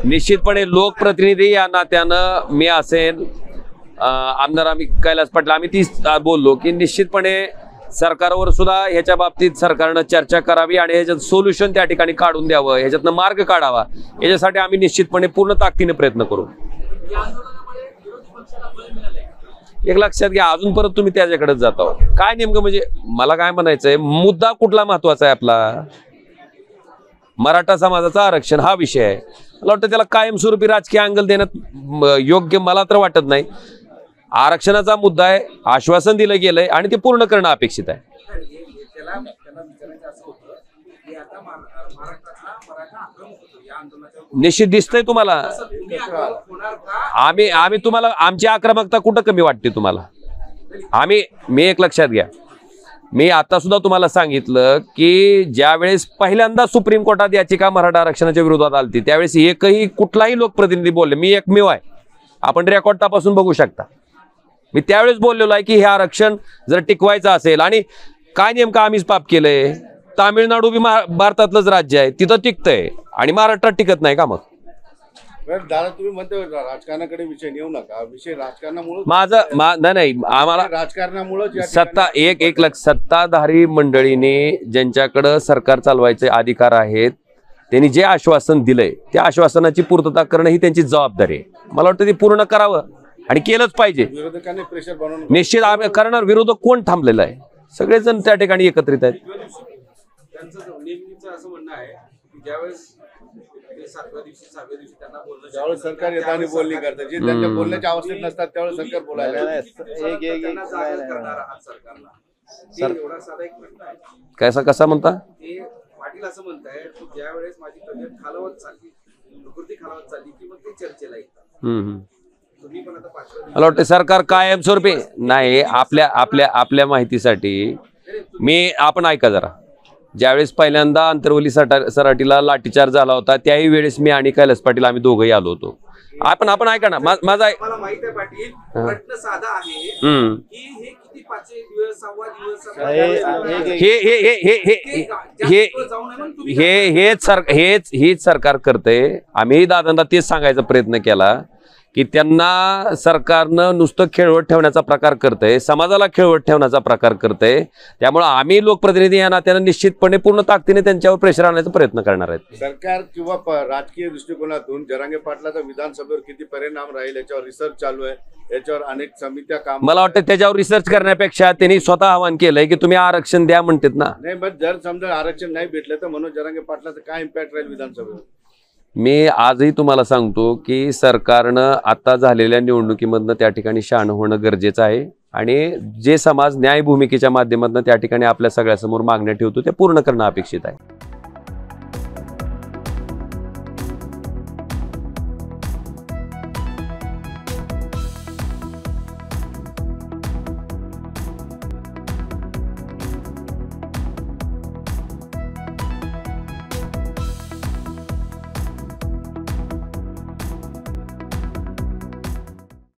निश्चितपणे लोकप्रतिनिधी या नात्यानं मी असेल आमदार आम्ही कैलास पाटील आम्ही ती बोललो की निश्चितपणे सरकारवर सुद्धा ह्याच्या बाबतीत सरकारनं चर्चा करावी आणि ह्याच्यात सोल्युशन त्या ठिकाणी काढून द्यावं, ह्याच्यातनं मार्ग काढावा, याच्यासाठी आम्ही निश्चितपणे पूर्ण ताकदीने प्रयत्न करू। एक लक्षात घ्या, अजून परत तुम्ही त्याच्याकडेच जाता काय नेमकं, म्हणजे मला काय म्हणायचंय, मुद्दा कुठला महत्वाचा आहे आपला? मराठा समाजाचं आरक्षण हा विषय आहे। मला वाटतं त्याला कायमस्वरूपी राजकीय अँगल देण्यात योग्य मला तर वाटत नाही। आरक्षणाचा मुद्दा आहे, आश्वासन दिलं गेलंय आणि ते पूर्ण करणं अपेक्षित आहे। निश्चित दिसतंय तुम्हाला, आम्ही तुम्हाला आमची आक्रमकता कुठं कमी वाटते तुम्हाला? मी एक लक्षात घ्या, मी आता सुद्धा तुम्हाला सांगितलं की ज्यावेळेस पहिल्यांदा सुप्रीम कोर्टात याचिका मराठा आरक्षणाच्या विरोधात आली त्यावेळेस एकही कुठलाही लोकप्रतिनिधी बोलले, मी एकमेव आहे, आपण रेकॉर्ड तपासून बघू शकता, मी त्यावेळेस बोललेलो आहे की हे आरक्षण जर टिकवायचं असेल आणि काय नेमकं आम्हीच पाप केलंय, तामिळनाडू बी भारतातलंच राज्य आहे, तिथं टिकतंय आणि महाराष्ट्रात टिकत नाही का? मग दादा तुम्ही म्हणतो राजकारणाकडे विषय नेऊ नका, विषय राजकारणामुळे नाही आम्हाला राजकारणामुळे सत्ताधारी मंडळीने ज्यांच्याकडे सरकार चालवायचे अधिकार आहेत त्यांनी जे आश्वासन दिलंय त्या आश्वासनाची पूर्तता करणं ही त्यांची जबाबदारी आहे। मला वाटतं ते पूर्ण करावं आणि केलंच पाहिजे। विरोधकांनी प्रेशर बनवून निश्चित आम्ही करणार, विरोधक कोण थांबलेला आहे? सगळेजण त्या ठिकाणी एकत्रित आहेत। ज्यावेळेस सरकार येतं आणि बोलणी करतं, जे त्यांच्या बोलण्याच्या अवस्थेत नसतात त्यावेळेस सरकार बोलायला कसा म्हणता? पाटील असं म्हणताय ज्यावेळेस माझी तब्येत खालावत चालली, प्रकृती खालावत चालली की मग ते चर्चेला येतात। मला वाटतं सरकार कायमस्वरूपी नाही, आपल्या माहितीसाठी आपण ऐका जरा, ज्यावेळेस पहिल्यांदा अंतरवली सराटीला लाठीचार्ज झाला होता त्याही वेळेस मी आणि कैलास पाटील आम्ही दोघंही आलो होतो। आपण ऐका ना, माझा मला माहित आहे पाटील, प्रश्न साधा आहे की हे किती 5 दिवस 6 दिवस हेच सरकार करते। आम्ही दादांना तेच सांगायचा प्रयत्न केला की त्यांना सरकारनं नुसतं खेळवत ठेवण्याचा प्रकार करतंय, समाजाला खेळवत ठेवण्याचा प्रकार करतंय, त्यामुळे आम्ही लोकप्रतिनिधी या नात्यानं निश्चितपणे पूर्ण ताकदीने त्यांच्यावर प्रेशर आणण्याचा प्रयत्न करणार आहेत। सरकार किंवा राजकीय दृष्टिकोनातून जरांगे पाटलाचा विधानसभेवर किती परिणाम राहील याच्यावर रिसर्च चालू आहे, याच्यावर अनेक समित्या काम, मला वाटतं त्याच्यावर रिसर्च करण्यापेक्षा त्यांनी स्वतः आवाहन केलंय की तुम्ही आरक्षण द्या म्हणतात ना। नाही पण जर समजा आरक्षण नाही भेटलं तर मनोज जरांगे पाटलाचा काय इम्पॅक्ट राहील विधानसभेवर? मी आजही तुम्हाला सांगतो की सरकारनं आता झालेल्या निवडणुकीमधनं त्या ठिकाणी शहाणं होणं गरजेचं आहे आणि जे समाज न्याय भूमिकेच्या माध्यमातून त्या ठिकाणी आपल्या सगळ्यासमोर मागण्या ठेवतो ते पूर्ण करणं अपेक्षित आहे।